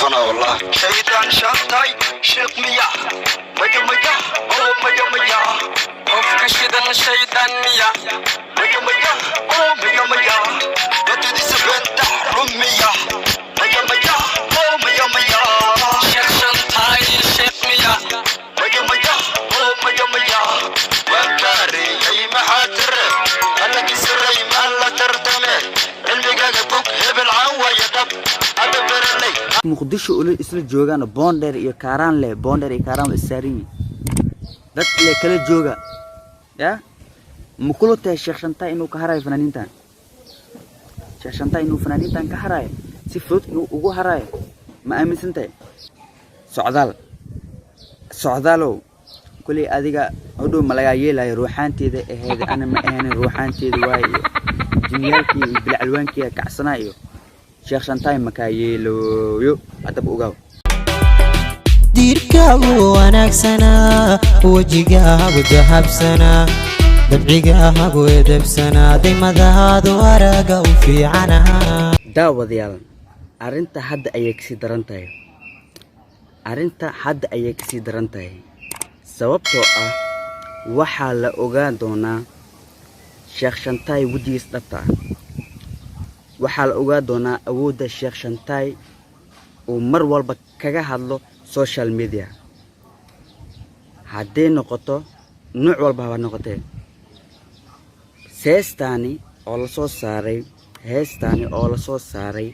كفنا والله شيطان شاطاي شيخ ميا ميا ميا أو ميا ميا خوف كشيدان شيطان ميا ميا ميا أو ميا ميا بتدي سبن تحرم ميا ميا ميا أو ميا ميا شيخ شاطاي شيخ ميا ميا ميا أو ميا ميا وكاري أي محاتر أنا كسري ما لا تردمه muqdisho ula isla joogaan bonder iyo kaaraan leh bonder iyo kaaraan isaarin dad le kala jooga ya mukulo taa sheekh shanta inuu ka haray fanaaniintan sheekh shanta inuu fanaaniintan ka haray si fudud inuu ugu haray ma aaminsantay socdaalo kulli adiga hodhow malaga yeelay ruuxaanteeda ahayd ana ma ahayn ruuxaanteeda waayo jinyaalkii bilcalwaankii kacsanaayo sheekh shantay maka yeeloyo adab ugaw diirkaagu wanaagsana wajigaagu dahabsana dabcigaagu edebsana dimadaadu araga u fiicana daawadayaal arinta hadda ayay kasii daran tahay sababtoo ah waxaa la ogaan doonaa sheekh shantay wajigiis dhabta ah waxaa la ogaan doonaa awoodda sheekh shantay uu mar walba kaga hadlo social media haddii noqoto nooc walba ha noqotee heestaani oo la soo saaray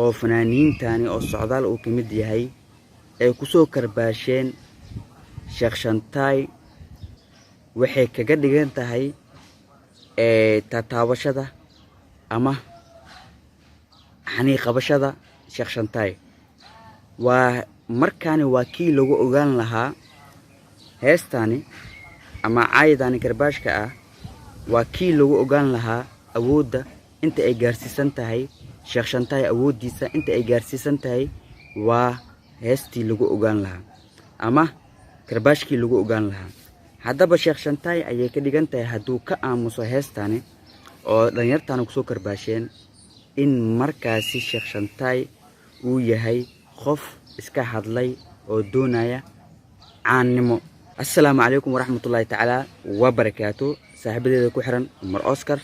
oo fanaaniintani oo socdaal uu ka mid yahay ay ku soo karbaasheen sheekh shantay waxay kaga dhigan tahay tataabashada ama xanii qabashada sheekh shantay waa markaani waa kii lagu ogaan lahaa heestaani ama caydani karbaashka ah waa kii lagu ogaan lahaa awoodda inta ay gaarsiisan tahay sheekh shantay awooddiisa inta ay gaarsiisan tahay waa heestii lagu ogaan lahaa ama karbaashkii lagu ogaan lahaa haddaba sheekh shantay ayay ka dhigan tahay hadduu ka aamuso heestaani oo dhalinyartaana kusoo karbaasheen in markaasi sheekh shantay uu yahay qof iska hadlay oo doonaya caannimo. Assalaamu calaykum waraxmatullaahi tacaala wabarakaatu. saaxiibadeeda ku xiran Umar Oscar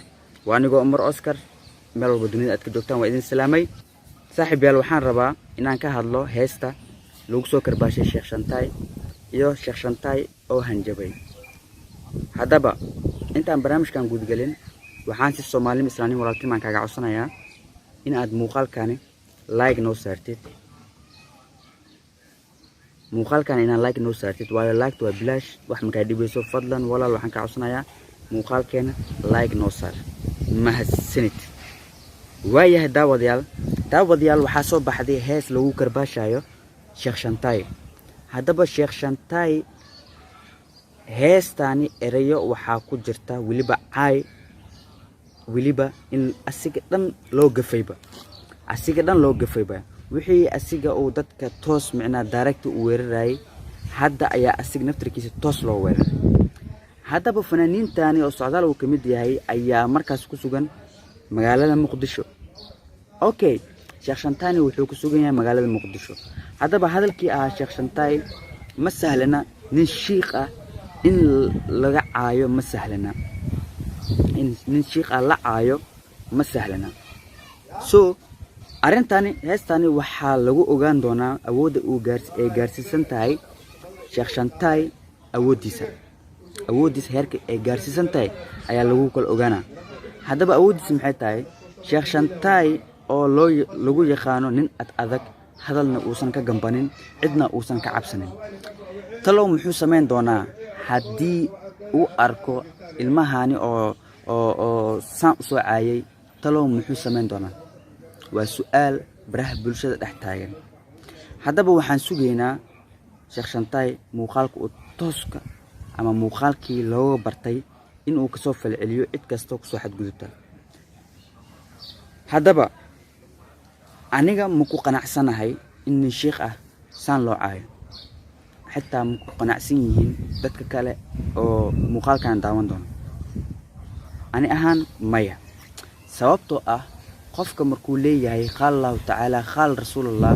waa anigoo Umar Oscar meel walba dunida aad ka joogtaan waa idin salaamay. saaxiibayaal waxaan rabaa inaan ka hadlo heesta lagu soo karbaashay sheekh shantay iyo sheekh shantay oo hanjabay. haddaba intaan barnaamijkan guudgalin waxaan si Soomaali islaaniin walaaltimaan kaaga codsanayaa in aad muuqaalkani like noo saartid waayo like waa bilaash wax ma ka dhibeyso fadlan walaal waxaan ka codsanayaa muuqaalkeena like noo saar mahadsanid. waayahay daawadayaal waxaa soo baxday hees lagu karbaashayo sheekh shantay. haddaba sheekh shantay heestaani erayo waxaa ku jirta weliba in asiga dhan loo gafayba wixii asiga uu dadka toos micnaa direct u weerarayay hadda ayaa asiga naftirkiisa toos loo weeraray. haddaba fanaaniintani oo socdaal uu ka mid yahay ayaa markaas ku sugan magaalada Muqdisho. okay sheekh shantay wuxuu ku sugan yahay magaalada Muqdisho. haddaba hadalkii sheekh shantay ma sahlana nin shiiq ah in laga caayo ma sahlana so arintani heestani waxaa lagu ogaan doonaa awoodda uu gaarsiisan tahay sheekh shantay awooddiisa heerka ay gaarsiisan tahay ayaa lagu kala ogaanaa. haddaba awooddiisa maxay tahay sheekh shantay oo lagu yaqaano nin adag hadalna uusan ka gambanin cidna uusan ka cabsanin. talow muxuu sameyn doonaa haddii uu arko ilmahani oo saan u soo caayay talow muxuu sameyn doonaa waa su'aal baraha bulshada dhex taagan. haddaba waxaan sugaynaa sheekh shantay muuqaalka uu tooska ama muuqaalkii looga bartay inuu kasoo falceliyo cid kasta kusoo xadgudubta. haddaba aniga ma ku qanacsanahay in nin sheekh ah saan loo caayo xitaa ma ku qanacsan yihiin dadka kale oo muuqaalkan daawan doona. ani ahaan maya sababtoo ah qofka markuu leeyahay qaal Allahu tacaala qaal rasuulullah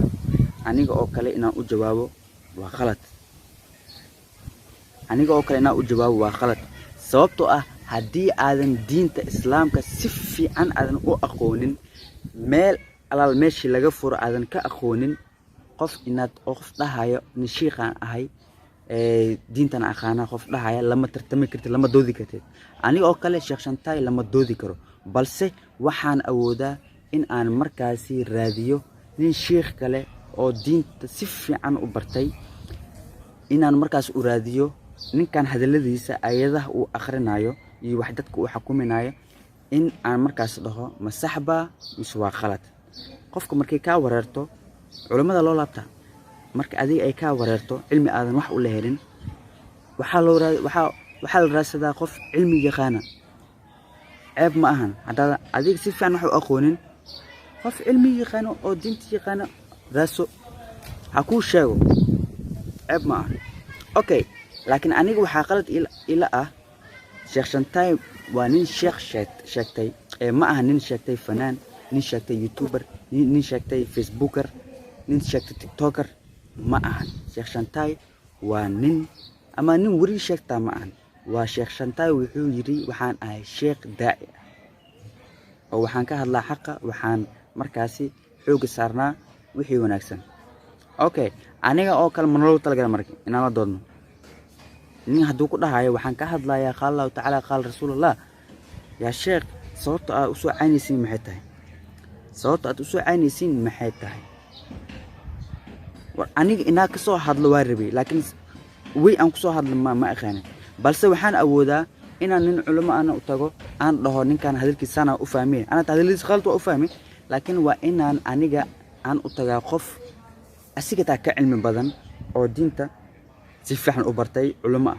aniga oo kale inaan u jawaabo waa khalad aniga oo kale inaan u jawaabo waa khalad sababtoo ah haddii aadan diinta islaamka si fiican aadan u aqoonin meel alaal meeshii laga furo aadan ka aqoonin qof inaad qof dhahayo nin sheekhan ahay diintan aqaana qof dhahaya lama tartami kartid lama doodi kartid aniga oo kale Sheekh Shantaay lama doodi karo balse waxaan awoodaa in aan markaasi raadiyo nin sheekh kale oo diinta si fiican u bartay inaan markaas u raadiyo ninkan hadaladiisa ayadaha uu akhrinayo iyo wax dadku uu xukuminayo in aan markaas dhaho ma saxba mise waa khalad qofka markay ka wareerto culimada loo laabta marka adiga ay ka wareerto cilmi aadan wax u lehelin waxa la raadsadaa qof cilmi yaqaana ceeb ma ahan hadaa adiga si fiican wax u aqoonin qof cilmi yaqaano oo diinta yaqaana raaso ha ku sheego ceeb ma ahan okay laakiin aniga waxa qalad ila ah Sheekh Shantaay waa nin sheekh sheegtay ma aha nin sheegtay fanaan nin sheegtay youtuber nin sheegtay facebooker nin sheegtay tiktoker ma ahan Sheekh Shantaay waa nin ama nin wari sheegta ma ahan waa Sheekh Shantaay wuxuu yiri waxaan ahay sheekh daaci oo waxaan ka hadlaa xaqa waxaan markaasi xoog saarnaa wixii wanaagsan okay aniga oo kale manolo talagalay markii inaan la doodno nin hadduu ku dhahayo waxaan ka hadlayaa qaal Allah ta'ala qaal rasuulullah ya sheekh sababta aad u soo caynaysiin maxay tahay sababta aad u soo caynaysiin maxay tahay war aniga inaa ka soo hadlo waa rabay laakiin way aan ku soo hadlo ma aqaan balse waxaan awoodaa inaan nin culimo aan u tago aan dhaho ninkan hadalkiisa aan u fahmay ana hadalkiisa qalad waa u fahmay laakiin waa inaan aniga aan u tagaa qof asiga taa ka cilmi badan oo diinta si fiican u bartay culimo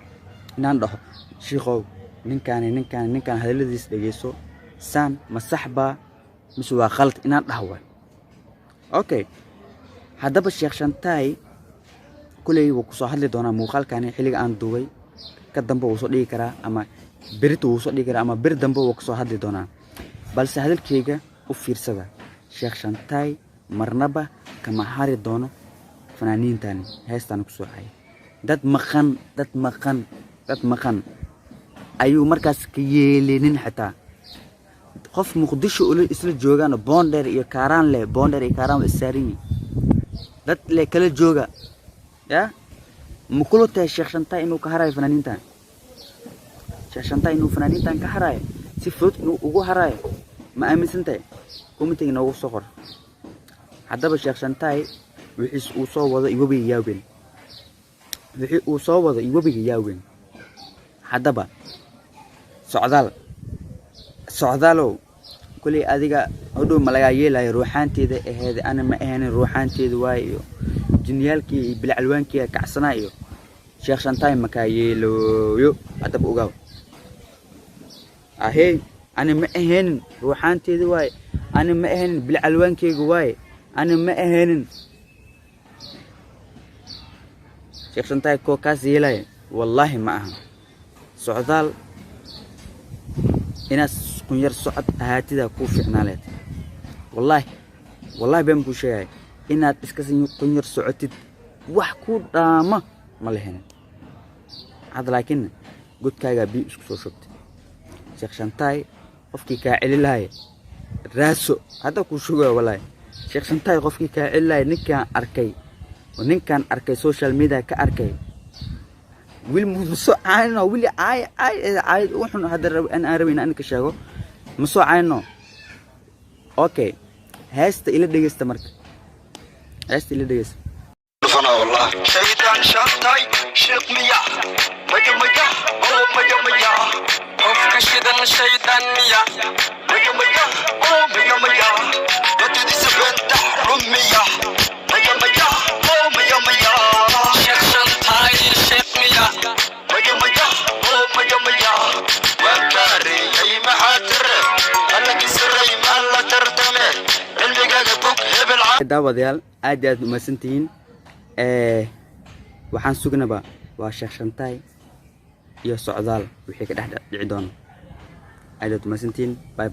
inaan dhaho sheekhow ninkan hadaladiisa dhageyso saan ma saxba mise waa khalad inaan dhaho okay haddaba Sheekh Shantaay kulay wuu ku soo hadli doonaa muuqaalkani xilliga aan duubay ka dambe wuu soo dhigi karaa ama berito wuu soo dhigi karaa ama bir dambe wuu ku soo hadli doonaa balse hadalkayga u fiirsada Sheekh Shantaay marnaba kama hari doono fanaaniintani heestan ku soo hay dad maqan ayuu markaas ka yeelinin xitaa qof Muqdisho oo isla joogaan Boonder iyo Karaan isaarin dad le kala jooga ya mukulota Sheekh Shantaay inuu ka harayo fanaaniintan Sheekh Shantaay inuu fanaaniintan ka harayo si fudud inuu ugu harayo ma aaminsantahay kumitiga noogu soo qor haddaba Sheekh Shantaay wixii uu soo wado iwabiga yaaween haddaba socdaalow kulay adiga hodhow ma laga yeelayo ruuxaanteeda aheed ana ma ahayn ruuxaanteeda waayo jinyaalkii bilcalwaankii kacsanaa iyo Sheekh Shantaay ma ka yeelayo haddaba ogaaw ahey ana ma ahayn ruuxaanteeda waayo ana ma ahayn bilcalwaankeyga waayo ana ma ahayn Sheekh Shantaay ko kaas yeelay wallahi ma aha socdaal inaas kun yar socod ahaatida ku fiicnaaleed wallahi baan ku sheegay inaad iska sin kun yar socotid wax ku dhaama ma lahayn hada laakiin godkaaga bi isku soo shubtay Sheekh Shantaay qofkii ka celilahay raaso hada ku shugaa wallahi Sheekh Shantaay qofkii ka celilahay ninkan arkay social media ka arkay wiil muso ayno wiil ay wuxuu hadda aan rabin aan ka sheego muso ayno okay heesta ila dhageysta marka heesta ila dhageysta فانا والله شيطان شانتاي شيخ ميا مجا او مجا خوف كشدن شيطان ميا مجا او مجا بدي سبن تحرم ميا مجا او مجا شيخ شانتاي شيخ ميا مجا او مجا وكاري اي محاتر انا كسري ما لا ترتمي الميغا بوك هبل daawadayaal aad ma santiin waxaan sugnaba waa Sheekh Shantaay iyo socdaal wixii ka dhex dhici doona aad ma santiin bye